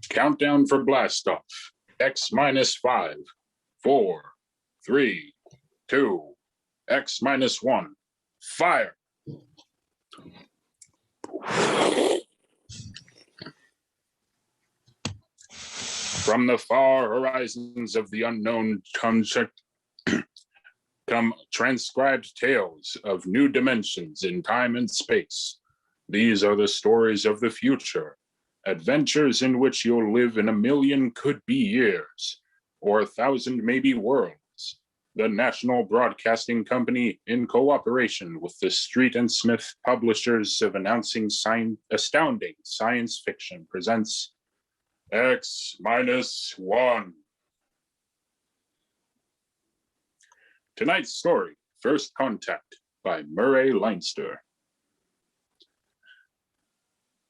Countdown for blastoff. X minus 5, 4, 3, 2, X minus 1. Fire! From the far horizons of the unknown come transcribed tales of new dimensions in time and space. These are the stories of the future, adventures in which you'll live in 1,000,000 could-be years, or 1,000 maybe worlds. The National Broadcasting Company, in cooperation with the Street and Smith publishers of astounding science fiction, presents X minus 1. Tonight's story, First Contact, by Murray Leinster.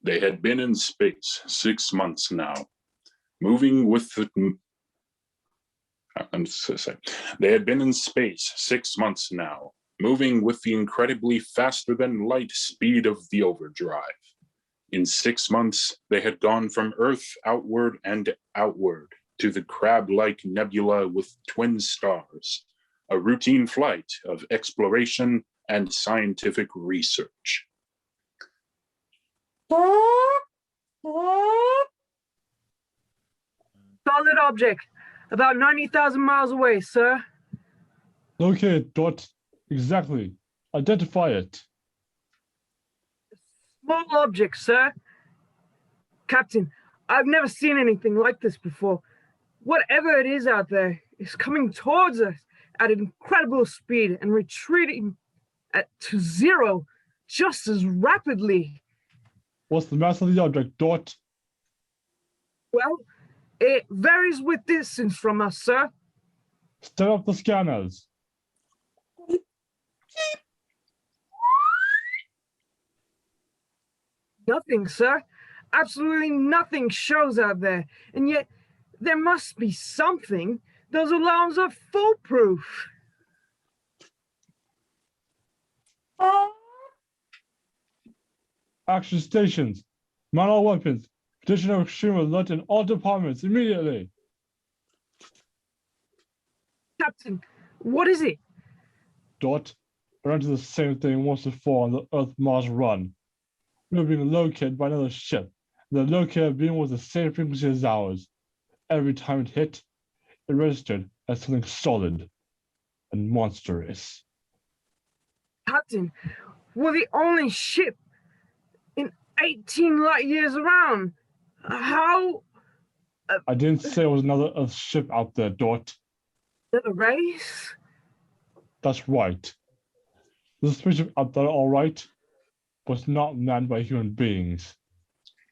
They had been in space 6 months now, moving with the... I'm so sorry. They had been in space 6 months now, moving with the incredibly faster than light speed of the overdrive. In 6 months, they had gone from Earth outward and outward to the crab-like nebula with twin stars, a routine flight of exploration and scientific research. Solid object, about 90,000 miles away, sir. Okay, Dot. Exactly. Identify it. Small object, sir. Captain, I've never seen anything like this before. Whatever it is out there is coming towards us at an incredible speed and retreating to zero just as rapidly. What's the mass of the object, Dot? Well, it varies with distance from us, sir. Step up the scanners. Nothing, sir. Absolutely nothing shows out there. And yet, there must be something. Those alarms are foolproof. Action stations. Man all weapons. Condition of extreme alert in all departments immediately. Captain, what is it? Dot. I ran into the same thing once before on the Earth-Mars run. We were being located by another ship. The locator beam was the same frequency as ours. Every time it hit, it registered as something solid and monstrous. Captain, we're the only ship in 18 light years around. How? I didn't say there was another Earth ship out there, Dot. Another race? That's right. There's a spaceship out there, all right, but it's not manned by human beings.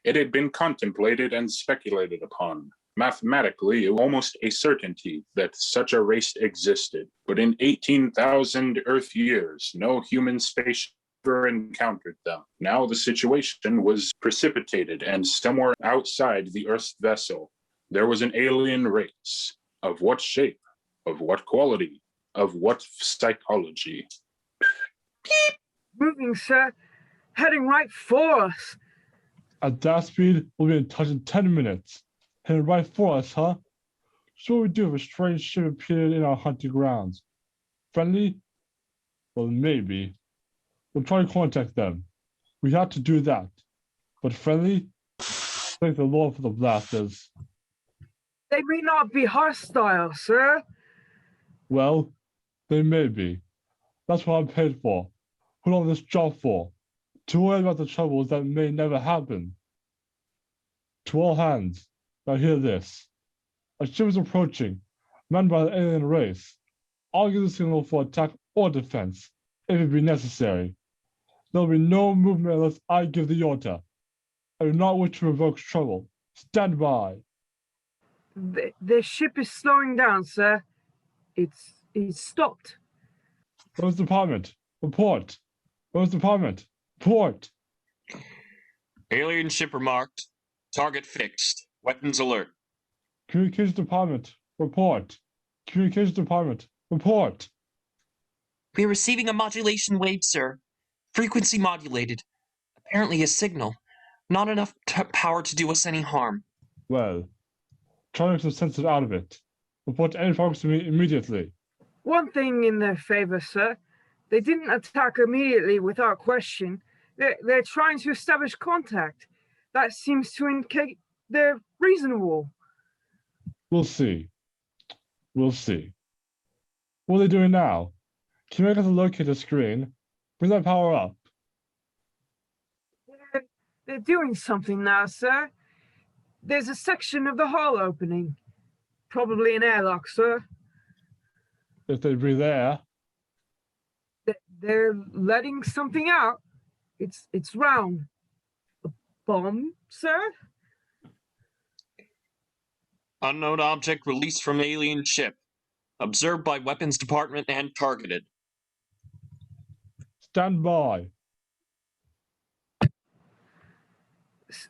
It had been contemplated and speculated upon. Mathematically, it was almost a certainty that such a race existed. But in 18,000 Earth years, no human spaceship ever encountered them. Now the situation was precipitated, and somewhere outside the Earth's vessel, there was an alien race. Of what shape? Of what quality? Of what psychology? Moving, sir. Heading right for us. At that speed, we'll be in touch in 10 minutes. Heading right for us, huh? So what we do if a strange ship appeared in our hunting grounds? Friendly? Well, maybe. We'll try to contact them. We have to do that. But friendly? Thank the Lord for the blasters. They may not be hostile, sir. Well, they may be. That's what I'm paid for. Put on this job for. To worry about the troubles that may never happen. To all hands, now hear this. A ship is approaching, manned by an alien race. I'll give the signal for attack or defense, if it be necessary. There will be no movement unless I give the order. I do not wish to provoke trouble. Stand by. The ship is slowing down, sir. It's stopped. Rose Department, report. Rose Department, report. Alien ship remarked. Target fixed. Weapons alert. Communications Department, report. Communications Department, report. We are receiving a modulation wave, sir. Frequency modulated. Apparently a signal. Not enough power to do us any harm. Well, try to make some sense out of it. Report any progress to me immediately. One thing in their favor, sir. They didn't attack immediately without question. They're trying to establish contact. That seems to indicate they're reasonable. We'll see. We'll see. What are they doing now? Can you make us a locator screen? Bring that power up. They're doing something now, sir. There's a section of the hull opening. Probably an airlock, sir. If they breathe air, They're letting something out. It's round. A bomb, sir? Unknown object released from alien ship. Observed by weapons department and targeted. stand by.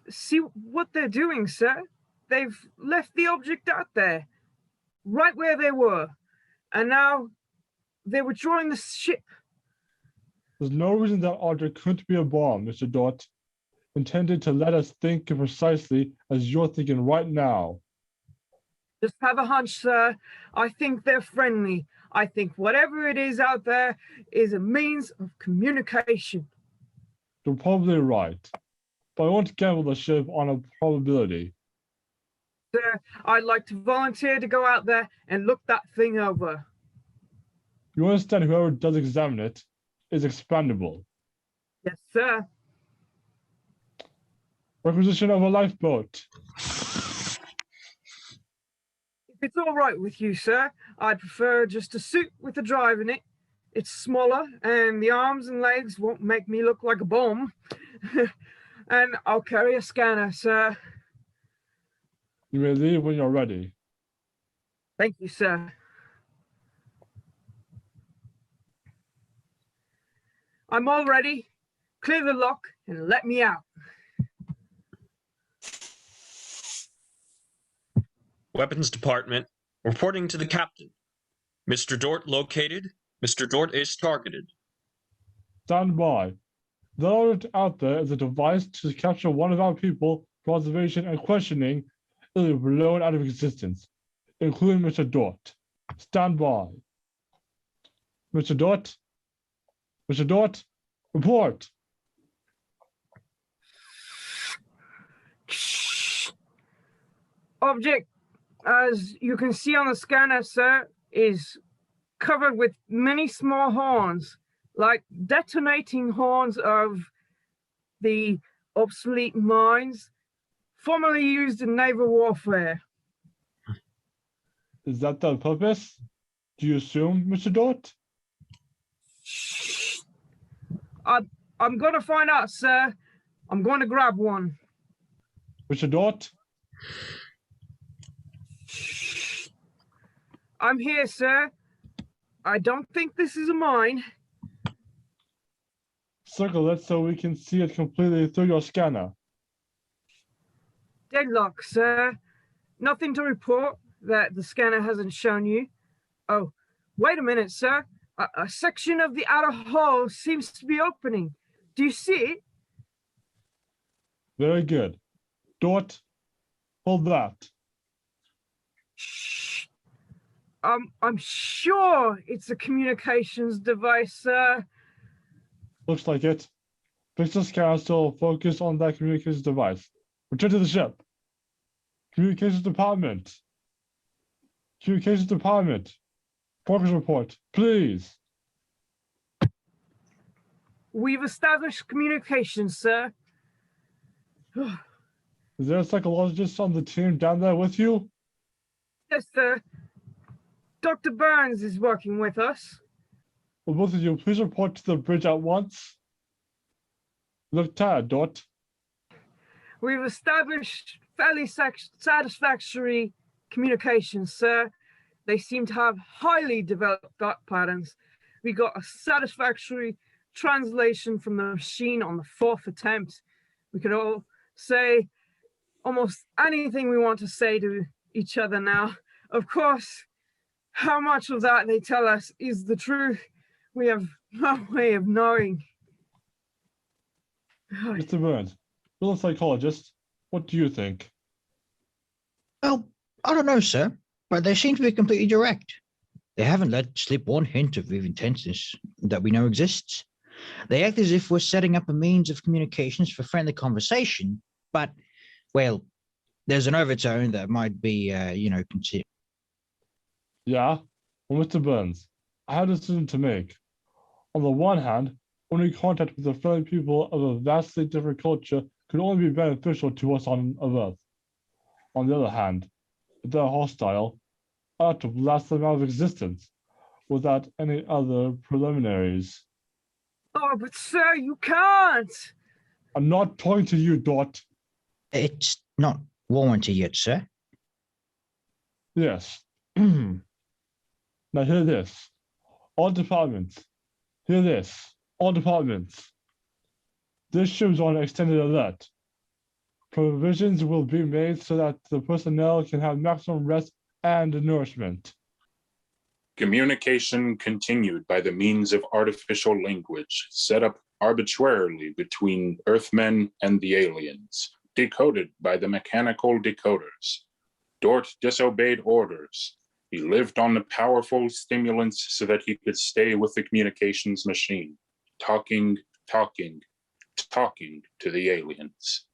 See what they're doing, sir? They've left the object out there, right where they were. And now they're withdrawing the ship. There's no reason that object couldn't be a bomb, Mr. Dot, intended to let us think precisely as you're thinking right now. Just have a hunch, sir. I think they're friendly. I think whatever it is out there is a means of communication. You're probably right, but I won't gamble the ship on a probability. Sir, I'd like to volunteer to go out there and look that thing over. You understand whoever does examine it is expendable. Yes, sir. Requisition of a lifeboat. If it's all right with you, sir, I'd prefer just a suit with a drive in it. It's smaller, and the arms and legs won't make me look like a bomb. And I'll carry a scanner, sir. You may leave when you're ready. Thank you, sir. I'm all ready. Clear the lock and let me out. Weapons department. Reporting to the captain. Mr. Dort located. Mr. Dort is targeted. Stand by. The object out there is a device to capture one of our people for observation and questioning. It will be blown out of existence, including Mr. Dort. Stand by. Mr. Dort? Mr. Dort? Report! Object, as you can see on the scanner, sir, is covered with many small horns, like detonating horns of the obsolete mines formerly used in naval warfare. Is that the purpose? Do you assume, Mr. Dort? I'm going to find out, sir. I'm going to grab one. Mr. Dort? I'm here, sir. I don't think this is a mine. Circle it so we can see it completely through your scanner. Deadlock, sir. Nothing to report that the scanner hasn't shown you. Oh, wait a minute, sir. A section of the outer hull seems to be opening. Do you see it? Very good. Dort, hold that. I'm sure it's a communications device, sir. Looks like it. Fix the scanner still focus on that communications device. Return to the ship. Communications department. Communications department. Progress report, please. We've established communications, sir. Is there a psychologist on the team down there with you? Yes, sir. Dr. Burns is working with us. Will both of you please report to the bridge at once? You look tired, Dot. We've established fairly satisfactory communications, sir. They seem to have highly developed thought patterns. We got a satisfactory translation from the machine on the 4th attempt. We could all say almost anything we want to say to each other now. Of course, how much of that they tell us is the truth, we have no way of knowing. Mr. Burns, you're a psychologist. What do you think? Well, I don't know, sir, but they seem to be completely direct. They haven't let slip one hint of intenseness that we know exists. They act as if we're setting up a means of communications for friendly conversation, but, well, there's an overtone that might be, considered. Yeah? Well, Mr. Burns, I have a decision to make. On the one hand, only contact with the friendly people of a vastly different culture could only be beneficial to us on Earth. On the other hand, if they're hostile, I ought to blast them out of existence without any other preliminaries. Oh, but sir, you can't. I'm not talking to you, Dot. It's not warranted yet, sir. Yes. Now hear this. All departments. Hear this. All departments. This ship is on extended alert. Provisions will be made so that the personnel can have maximum rest and nourishment. Communication continued by the means of artificial language set up arbitrarily between Earthmen and the aliens, decoded by the mechanical decoders. Dort disobeyed orders. He lived on the powerful stimulants so that he could stay with the communications machine, talking to the aliens.